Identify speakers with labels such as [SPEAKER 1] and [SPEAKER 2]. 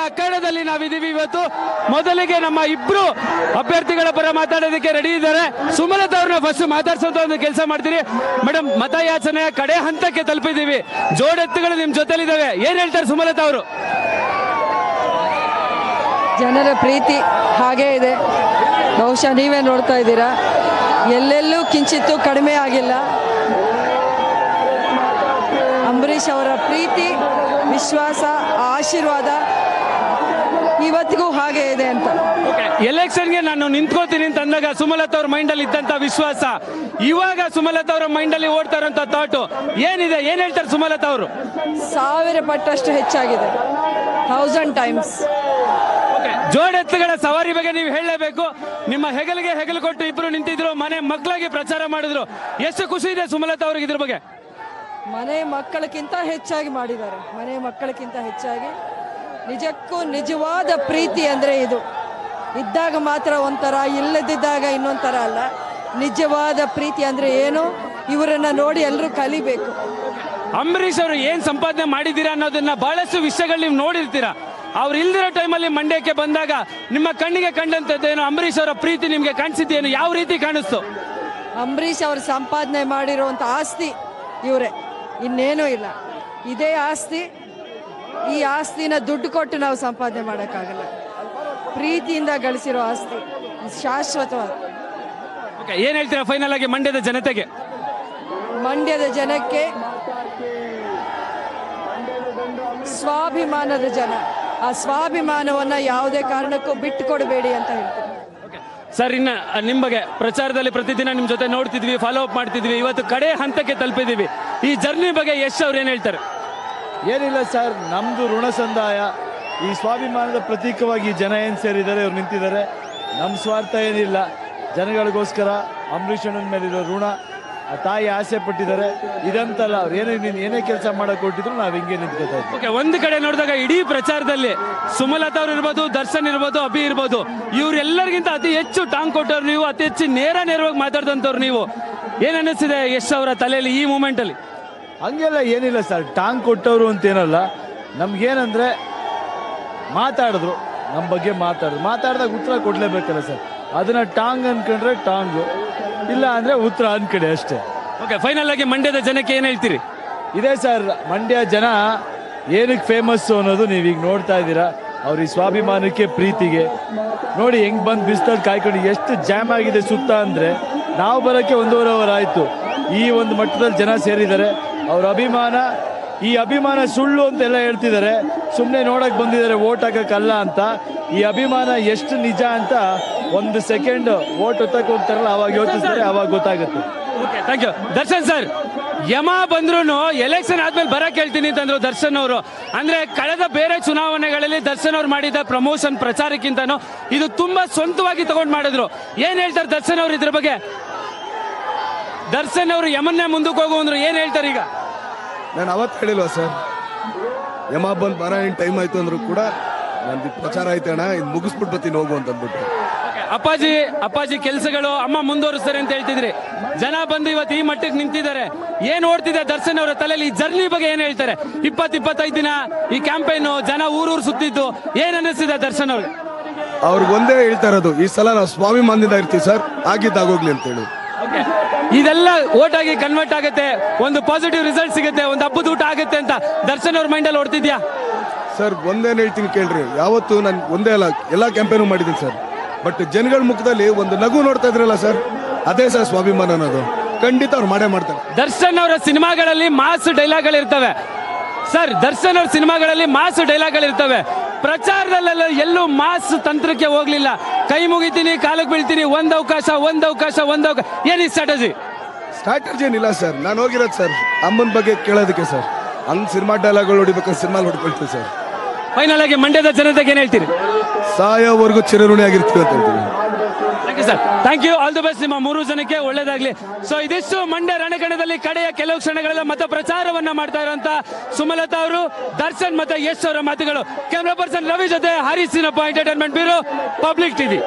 [SPEAKER 1] ಅಖಾಡದಲ್ಲಿ ನಾವಿದ್ದೀವಿ ಇವತ್ತು. ಮೊದಲಿಗೆ ನಮ್ಮ ಇಬ್ರು ಅಭ್ಯರ್ಥಿಗಳ ಪರ ಮಾತಾಡೋದಕ್ಕೆ ರೆಡಿ ಇದ್ದಾರೆ. ಸುಮಲತಾ ಅವ್ರನ್ನ ಫಸ್ಟ್ ಮಾತಾಡ್ಸೋಂತ ಒಂದು ಕೆಲಸ ಮಾಡ್ತೀರಿ. ಮೇಡಮ್, ಮತಯಾಚನೆಯ ಕಡೆ ಹಂತಕ್ಕೆ ತಲುಪಿದ್ದೀವಿ. ಜೋಡೆತ್ತುಗಳು ನಿಮ್ ಜೊತೆಲಿದ್ದಾವೆ. ಏನ್ ಹೇಳ್ತಾರೆ ಸುಮಲತಾ ಅವರು?
[SPEAKER 2] ಜನರ ಪ್ರೀತಿ ಹಾಗೇ ಇದೆ. ಬಹುಶಃ ನೀವೇ ನೋಡ್ತಾ ಇದ್ದೀರಾ, ಎಲ್ಲೆಲ್ಲೂ ಕಿಂಚಿತ್ತೂ ಕಡಿಮೆ ಆಗಿಲ್ಲ. ಅಂಬರೀಷ್ ಅವರ ಪ್ರೀತಿ, ವಿಶ್ವಾಸ, ಆಶೀರ್ವಾದ ಇವತ್ತಿಗೂ ಹಾಗೆ ಇದೆ ಅಂತ.
[SPEAKER 1] ಎಲೆಕ್ಷನ್ಗೆ ನಾನು ನಿಂತ್ಕೋತೀನಿ ಅಂತ ಅಂದಾಗ ಸುಮಲತಾ ಅವ್ರ ಮೈಂಡ್ ಅಲ್ಲಿ ಇದ್ದಂತ ವಿಶ್ವಾಸ ಇವಾಗ ಸುಮಲತಾ ಅವರ ಮೈಂಡ್ ಅಲ್ಲಿ ಓಡ್ತಾ ಇರೋಂತ ಥಾಟ್ ಏನಿದೆ? ಏನ್ ಹೇಳ್ತಾರೆ ಸುಮಲತಾ ಅವರು?
[SPEAKER 2] 1000 ಪಟ್ಟಷ್ಟು ಹೆಚ್ಚಾಗಿದೆ, 1000 ಟೈಮ್ಸ್.
[SPEAKER 1] ಜೋಡೆತ್ತುಗಳ ಸವಾರಿ ಬಗ್ಗೆ ನೀವು ಹೇಳಲೇಬೇಕು. ನಿಮ್ಮ ಹೆಗಲಿಗೆ ಹೆಗಲು ಕೊಟ್ಟು ಇಬ್ರು ನಿಂತಿದ್ರು, ಮನೆ ಮಕ್ಕಳಿಗೆ ಪ್ರಚಾರ ಮಾಡಿದ್ರು. ಎಷ್ಟು ಖುಷಿ ಇದೆ ಸುಮಲತಾ ಅವ್ರಿಗೆ ಇದ್ರ ಬಗ್ಗೆ?
[SPEAKER 2] ಮನೆ ಮಕ್ಕಳಕ್ಕಿಂತ ಹೆಚ್ಚಾಗಿ ಮಾಡಿದ್ದಾರೆ. ಮನೆ ಮಕ್ಕಳಕ್ಕಿಂತ ಹೆಚ್ಚಾಗಿ. ನಿಜಕ್ಕೂ ನಿಜವಾದ ಪ್ರೀತಿ ಅಂದರೆ ಇದು. ಇದ್ದಾಗ ಮಾತ್ರ ಒಂಥರ, ಇಲ್ಲದಿದ್ದಾಗ ಇನ್ನೊಂಥರ ಅಲ್ಲ. ನಿಜವಾದ ಪ್ರೀತಿ ಅಂದರೆ ಏನು, ಇವರನ್ನ ನೋಡಿ ಎಲ್ಲರೂ ಕಲಿಬೇಕು.
[SPEAKER 1] ಅಂಬರೀಷ್ ಅವರು ಏನ್ ಸಂಪಾದನೆ ಮಾಡಿದ್ದೀರಾ ಅನ್ನೋದನ್ನ ಬಹಳಷ್ಟು ವಿಷಯಗಳು ನೀವು ನೋಡಿರ್ತೀರಾ. ಅವ್ರು ಇಲ್ದಿರೋ ಟೈಮಲ್ಲಿ ಮಂಡ್ಯಕ್ಕೆ ಬಂದಾಗ ನಿಮ್ಮ ಕಣ್ಣಿಗೆ ಕಂಡಂತದ್ದೇನು? ಅಂಬರೀಷ್ ಅವರ ಪ್ರೀತಿ ನಿಮ್ಗೆ ಕಾಣಿಸಿದ್ದೇನು? ಯಾವ ರೀತಿ ಕಾಣಿಸ್ತು?
[SPEAKER 2] ಅಂಬರೀಷ್ ಅವರು ಸಂಪಾದನೆ ಮಾಡಿರುವಂಥ ಆಸ್ತಿ ಇವರೇ, ಇನ್ನೇನೂ ಇಲ್ಲ. ಇದೇ ಆಸ್ತಿ. ಈ ಆಸ್ತಿನ ದುಡ್ಡು ಕೊಟ್ಟು ನಾವು ಸಂಪಾದನೆ ಮಾಡೋಕ್ಕಾಗಲ್ಲ. ಪ್ರೀತಿಯಿಂದ ಗಳಿಸಿರೋ ಆಸ್ತಿ ಶಾಶ್ವತವಾದ.
[SPEAKER 1] ಏನ್ ಹೇಳ್ತೀರಾ ಫೈನಲ್ ಆಗಿ ಮಂಡ್ಯದ ಜನತೆಗೆ?
[SPEAKER 2] ಮಂಡ್ಯದ ಜನಕ್ಕೆ ಸ್ವಾಭಿಮಾನದ ಜನ, ಆ ಸ್ವಾಭಿಮಾನವನ್ನ ಯಾವುದೇ ಕಾರಣಕ್ಕೂ ಬಿಟ್ಟು ಕೊಡಬೇಡಿ ಅಂತ ಹೇಳ್ತೀನಿ.
[SPEAKER 1] ಸರ್, ಇನ್ನ ನಿಮ್ ಬಗ್ಗೆ ಪ್ರಚಾರದಲ್ಲಿ ಪ್ರತಿದಿನ ನಿಮ್ ಜೊತೆ ನೋಡ್ತಿದ್ವಿ, ಫಾಲೋ ಅಪ್ ಮಾಡ್ತಿದ್ವಿ. ಇವತ್ತು ಕಡೆ ಹಂತಕ್ಕೆ ತಲುಪಿದೀವಿ. ಈ ಜರ್ನಿ ಬಗ್ಗೆ ಯಶ್ ಅವ್ರು ಏನ್ ಹೇಳ್ತಾರೆ?
[SPEAKER 3] ಏನಿಲ್ಲ ಸರ್, ನಮ್ದು ಋಣ ಸಂದಾಯ. ಈ ಸ್ವಾಭಿಮಾನದ ಪ್ರತೀಕವಾಗಿ ಜನ ಏನ್ ಸೇರಿದ್ದಾರೆ, ಅವ್ರು ನಿಂತಿದ್ದಾರೆ. ನಮ್ಮ ಸ್ವಾರ್ಥ ಏನಿಲ್ಲ, ಜನಗಳಿಗೋಸ್ಕರ ಅಂಬರೀಷ್ ಅಣ್ಣನ ಮೇಲಿರೋ ಋಣ. ಆ ತಾಯಿ ಆಸೆ ಪಟ್ಟಿದ್ದಾರೆ, ಇದಂತಲ್ಲ. ಅವ್ರು ಏನೇ ಕೆಲಸ ಮಾಡಕ್ ಕೊಟ್ಟಿದ್ರು ನಾವು ಹಿಂಗೆ ನಿಂತ್ಕೊತಾ ಇದ್ವಿ.
[SPEAKER 1] ಒಂದು ಕಡೆ ನೋಡಿದಾಗ ಇಡೀ ಪ್ರಚಾರದಲ್ಲಿ ಸುಮಲತಾ ಅವ್ರು ಇರ್ಬೋದು, ದರ್ಶನ್ ಇರ್ಬೋದು, ಅಭಿ ಇರ್ಬೋದು, ಇವ್ರೆಲ್ಲರಿಗಿಂತ ಅತಿ ಹೆಚ್ಚು ಟಾಂಗ್ ಕೊಟ್ಟವ್ರು ನೀವು, ಅತಿ ಹೆಚ್ಚು ನೇರವಾಗಿ ಮಾತಾಡ್ದಂಥವ್ರು ನೀವು. ಏನ್ ಅನ್ನಿಸ್ತಿದೆ ಯಶ್ ಅವರ ತಲೆಯಲ್ಲಿ ಈ ಮೂಮೆಂಟ್ ಅಲ್ಲಿ?
[SPEAKER 3] ಹಂಗೆಲ್ಲ ಏನಿಲ್ಲ ಸರ್, ಟಾಂಗ್ ಕೊಟ್ಟವರು ಅಂತೇನಲ್ಲ. ನಮ್ಗೇನಂದ್ರೆ ಮಾತಾಡಿದ್ರು, ನಮ್ಮ ಬಗ್ಗೆ ಮಾತಾಡಿದಾಗ ಉತ್ತರ ಕೊಡ್ಲೇಬೇಕಲ್ಲ ಸರ್. ಅದನ್ನ ಟಾಂಗ್ ಅನ್ಕೊಂಡ್ರೆ ಟಾಂಗು, ಇಲ್ಲ ಅಂದ್ರೆ ಉತ್ತರ ಅನ್ಕಡೆ ಅಷ್ಟೇ.
[SPEAKER 1] ಫೈನಲ್ ಆಗಿ ಮಂಡ್ಯದ ಜನಕ್ಕೆ ಏನ್ ಹೇಳ್ತೀರಿ?
[SPEAKER 3] ಇದೇ ಸರ್, ಮಂಡ್ಯ ಜನ ಏನಕ್ಕೆ ಫೇಮಸ್ಸು ಅನ್ನೋದು ನೀವೀಗ ನೋಡ್ತಾ ಇದ್ದೀರಾ. ಅವ್ರ ಈ ಸ್ವಾಭಿಮಾನಕ್ಕೆ, ಪ್ರೀತಿಗೆ ನೋಡಿ ಹೆಂಗ್ ಬಂದು ಬಿಸ್ತಲ್ಲಿ ಕಾಯ್ಕೊಂಡು ಎಷ್ಟು ಜಾಮ್ ಆಗಿದೆ ಸುತ್ತ. ಅಂದ್ರೆ ನಾವು ಬರೋಕ್ಕೆ 1.5 ಅವರ್ ಆಯ್ತು. ಈ ಒಂದು ಮಟ್ಟದಲ್ಲಿ ಜನ ಸೇರಿದ್ದಾರೆ. ಅವ್ರ ಅಭಿಮಾನ, ಈ ಅಭಿಮಾನ ಸುಳ್ಳು ಅಂತೆಲ್ಲ ಹೇಳ್ತಿದ್ದಾರೆ, ಸುಮ್ಮನೆ ನೋಡಕ್ ಬಂದಿದ್ದಾರೆ, ವೋಟ್ ಹಾಕಕ್ಕಲ್ಲ ಅಂತ. ಈ ಅಭಿಮಾನ ಎಷ್ಟು ನಿಜ ಅಂತ 1 ಸೆಕೆಂಡ್ ವೋಟ್ ಹೊತ್ತಕ್ಕೆ ಹೋಗ್ತಾರಲ್ಲ, ಅವಾಗ ಯೋಚಿಸಿದ್ರೆ ಅವಾಗ ಗೊತ್ತಾಗುತ್ತೆ.
[SPEAKER 1] Thank you. Darshan sir, Yama ಬಂದ್ರು ಎಲೆಕ್ಷನ್ ಆದ್ಮೇಲೆ ಬರಕ್ ಹೇಳ್ತೀನಿ ಅಂತಂದ್ರು ದರ್ಶನ್ ಅವರು. ಅಂದ್ರೆ ಕಳೆದ ಬೇರೆ ಚುನಾವಣೆಗಳಲ್ಲಿ ದರ್ಶನ್ ಅವ್ರು ಮಾಡಿದ ಪ್ರಮೋಷನ್ ಪ್ರಚಾರಕ್ಕಿಂತನೂ ಇದು ತುಂಬಾ ಸ್ವಂತವಾಗಿ ತಗೊಂಡ್ ಮಾಡಿದ್ರು. ಏನ್ ಹೇಳ್ತಾರೆ ದರ್ಶನ್ ಅವ್ರು ಇದ್ರ ಬಗ್ಗೆ? ದರ್ಶನ್ ಅವರು ಯಮನ್ನೇ ಮುಂದಕ್ಕೆ ಹೋಗು ಅಂದ್ರು, ಏನ್ ಹೇಳ್ತಾರೆ ಈಗ?
[SPEAKER 4] ನಾನು ಅವತ್ತು ಹೇಳಿಲ್ವಾ ಸರ್, ಯಮ ಬಂದು ಬರ ಏನು ಟೈಮ್ ಆಯ್ತು ಅಂದ್ರು ಕೂಡ ನಂದು ಪ್ರಚಾರ ಆಯ್ತಣ್ಣ, ಇದು ಮುಗಿಸ್ಬಿಟ್ಟು ಬರ್ತೀನಿ ಹೋಗು ಅಂತ ಅಂದ್ಬಿಟ್ಟು.
[SPEAKER 1] ಅಪ್ಪಾಜಿ ಕೆಲಸಗಳು ಅಮ್ಮ ಮುಂದುವರಿಸ್ತಾರೆ ಅಂತ ಹೇಳ್ತಿದ್ರಿ. ಜನ ಬಂದು ಇವತ್ತು ಈ ಮಟ್ಟಕ್ಕೆ ನಿಂತಿದ್ದಾರೆ. ಏನ್ ಓಡ್ತಿದೆ ದರ್ಶನ್ ಅವರ ತಲೆಯಲ್ಲಿ? ಈ ಜರ್ನಿ ಬಗ್ಗೆ ಏನ್ ಹೇಳ್ತಾರೆ? 20-25 ದಿನ ಈ ಕ್ಯಾಂಪೇನ್, ಜನ ಊರೂರು ಸುತ್ತಿದ್ದು, ಏನ್ ಅನ್ನಿಸ್ತಿದೆ ದರ್ಶನ್ ಅವ್ರಿಗೆ?
[SPEAKER 4] ಅವ್ರಿಗೆ ಒಂದೇ ಹೇಳ್ತಾ ಇರೋದು, ಈ ಸಲ ನಾವು ಸ್ವಾಭಿಮಾನದಿಂದ ಇರ್ತೀವಿ ಸರ್, ಆಗಿದ್ದಾಗೋಗ್ಲಿ ಅಂತ ಹೇಳಿ.
[SPEAKER 1] ಇದೆಲ್ಲ ಓಟ್ ಆಗಿ ಕನ್ವರ್ಟ್ ಆಗುತ್ತೆ, ಒಂದು ಪಾಸಿಟಿವ್ ರಿಸಲ್ಟ್ ಸಿಗುತ್ತೆ, ಒಂದು ಹಬ್ಬದ ಊಟ ಆಗುತ್ತೆ ಅಂತ ದರ್ಶನ್ ಅವ್ರ ಮೈಂಡ್ ಅಲ್ಲಿ ಓಡ್ತಿದ್ಯಾ?
[SPEAKER 4] ಸರ್ ಒಂದೇನು ಹೇಳ್ತೀನಿ ಕೇಳ್ರಿ, ಯಾವತ್ತು ನಾನು ಒಂದೇ ಅಲ್ಲ ಎಲ್ಲ ಕ್ಯಾಂಪೇನು ಮಾಡಿದ್ದೀನಿ ಸರ್. ಬಟ್ ಜನಗಳ ಮುಖದಲ್ಲಿ ಒಂದು ನಗು ನೋಡ್ತಾ ಇದ್ರಲ್ಲ ಸರ್, ಅದೇ ಸರ್ ಸ್ವಾಭಿಮಾನ ಅನ್ನೋದು. ಖಂಡಿತ ಅವ್ರು ಮಾಡೇ ಮಾಡ್ತಾರೆ.
[SPEAKER 1] ದರ್ಶನ್ ಅವರ ಸಿನಿಮಾಗಳಲ್ಲಿ ಮಾಸ್ ಡೈಲಾಗ್ಗಳಿರ್ತವೆ ಸರ್. ದರ್ಶನ್ ಅವ್ರ ಸಿನಿಮಾಗಳಲ್ಲಿ ಮಾಸ್ ಡೈಲಾಗ್ಗಳಿರ್ತವೆ. ಪ್ರಚಾರದಲ್ಲೆಲ್ಲ ಎಲ್ಲೂ ಮಾಸ್ ತಂತ್ರಕ್ಕೆ ಹೋಗ್ಲಿಲ್ಲ. ಕೈ ಮುಗಿತೀನಿ, ಕಾಲಕ್ಕೆ ಬೀಳ್ತೀನಿ, ಒಂದ್ ಅವಕಾಶ. ಏನ್ ಈ ಸ್ಟ್ರಾಟಜಿ
[SPEAKER 4] ಏನಿಲ್ಲ ಸರ್. ನಾನು ಹೋಗಿರೋದು ಸರ್ ಅಮ್ಮನ ಬಗ್ಗೆ ಕೇಳೋದಕ್ಕೆ ಸರ್. ಹಂಗ್ ಸಿನಿಮಾ ಡೈಲಾಗ್ಗಳು ಹೊಡಿಬೇಕಾದ್ರೆ ಸಿನಿಮಾ ಹೊಡ್ಕೊಳ್ತೀವಿ ಸರ್.
[SPEAKER 1] ಫೈನಲ್ ಆಗಿ ಮಂಡ್ಯದ ಜನತೆಗೆ ಏನ್ ಹೇಳ್ತೀರಿ?
[SPEAKER 4] ಸಾಯೋವರೆಗೂ ಚಿರಋಣಿ ಆಗಿರ್ತೀವಿ ಅಂತ ಹೇಳ್ತೀವಿ.
[SPEAKER 1] Sir, thank you. All the best ನಿಮ್ಮ 3 ಜನಕ್ಕೆ, ಒಳ್ಳೇದಾಗ್ಲಿ. ಸೊ ಇದಿಷ್ಟು ಮಂಡ್ಯ ರಣಕಣದಲ್ಲಿ ಕಡೆಯ ಕೆಲವು ಕ್ಷಣಗಳೆಲ್ಲ ಮತ ಪ್ರಚಾರವನ್ನ ಮಾಡ್ತಾ ಇರುವಂತ ಸುಮಲತಾ ಅವರು, ದರ್ಶನ್ ಮತ್ತೆ ಯಶ್ ಅವರ ಮಾತುಗಳು. ಕ್ಯಾಮ್ರಾ ಪರ್ಸನ್ ರವಿ ಜೊತೆ Harish Seenappa, entertainment bureau, public TV.